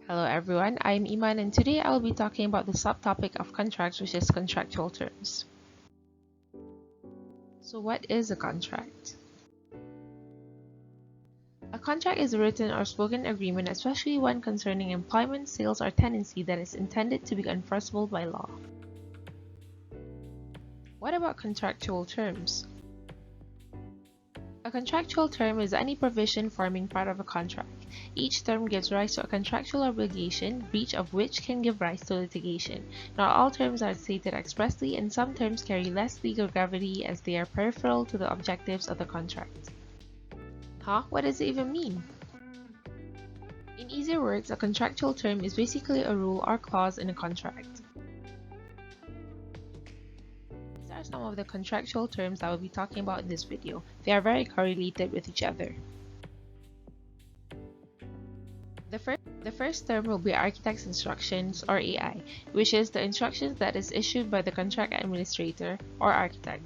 Hello everyone, I'm Iman and today I will be talking about the subtopic of contracts, which is contractual terms. So what is a contract? A contract is a written or spoken agreement, especially one concerning employment, sales, or tenancy that is intended to be enforceable by law. What about contractual terms? A contractual term is any provision forming part of a contract. Each term gives rise to a contractual obligation, breach of which can give rise to litigation. Not all terms are stated expressly, and some terms carry less legal gravity as they are peripheral to the objectives of the contract. What does it even mean? In easier words, a contractual term is basically a rule or clause in a contract. These are some of the contractual terms I will be talking about in this video. They are very correlated with each other. The first term will be Architect's Instructions, or AI, which is the instructions that is issued by the contract administrator or architect.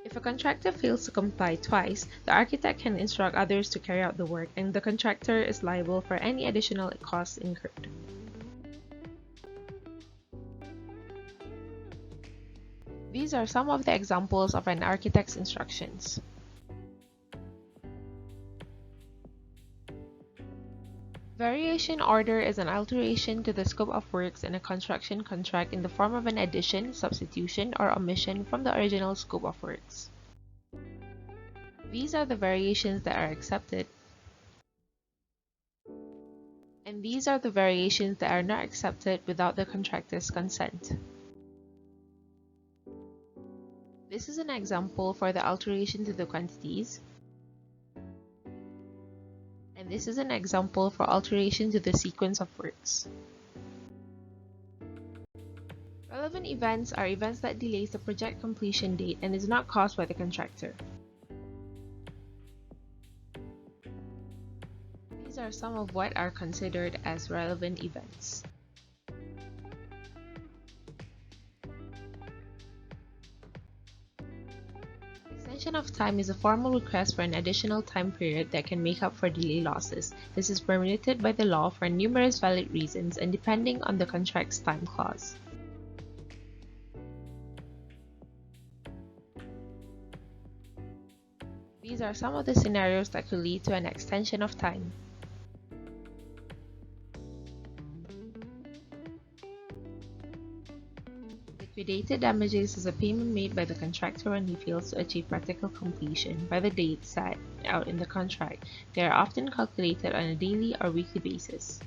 If a contractor fails to comply twice, the architect can instruct others to carry out the work, and the contractor is liable for any additional costs incurred. These are some of the examples of an architect's instructions. Variation order is an alteration to the scope of works in a construction contract in the form of an addition, substitution, or omission from the original scope of works. These are the variations that are accepted, and these are the variations that are not accepted without the contractor's consent. This is an example for the alteration to the quantities, and this is an example for alteration to the sequence of works. Relevant events are events that delays the project completion date and is not caused by the contractor. These are some of what are considered as relevant events. Extension of time is a formal request for an additional time period that can make up for delay losses. This is permitted by the law for numerous valid reasons and depending on the contract's time clause. These are some of the scenarios that could lead to an extension of time. Liquidated damages is a payment made by the contractor when he fails to achieve practical completion by the date set out in the contract. They are often calculated on a daily or weekly basis.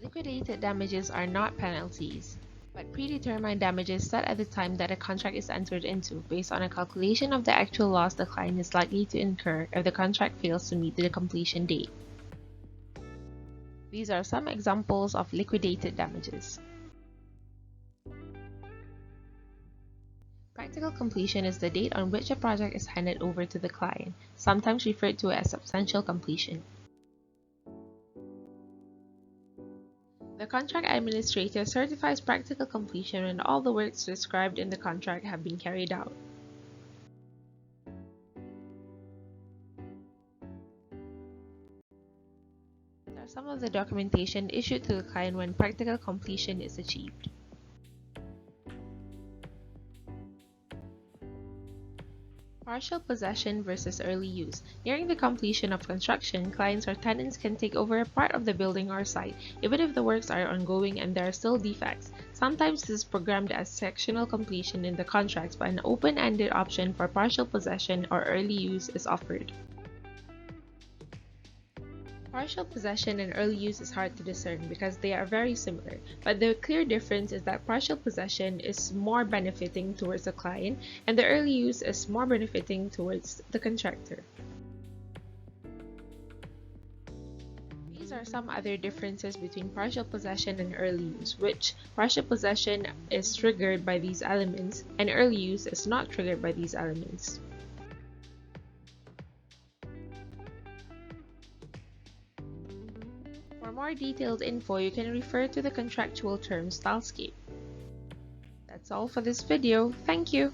Liquidated damages are not penalties, but predetermined damages set at the time that a contract is entered into, based on a calculation of the actual loss the client is likely to incur if the contract fails to meet the completion date. These are some examples of liquidated damages. Practical completion is the date on which a project is handed over to the client, sometimes referred to as substantial completion. The contract administrator certifies practical completion when all the works described in the contract have been carried out. These are some of the documentation issued to the client when practical completion is achieved. Partial possession versus early use. Nearing the completion of construction, clients or tenants can take over a part of the building or site, even if the works are ongoing and there are still defects. Sometimes this is programmed as sectional completion in the contracts, but an open-ended option for partial possession or early use is offered. Partial possession and early use is hard to discern because they are very similar, but the clear difference is that partial possession is more benefiting towards the client and the early use is more benefiting towards the contractor. These are some other differences between partial possession and early use, which partial possession is triggered by these elements and early use is not triggered by these elements. For more detailed info, you can refer to the Contractual Terms Stylescape. That's all for this video. Thank you!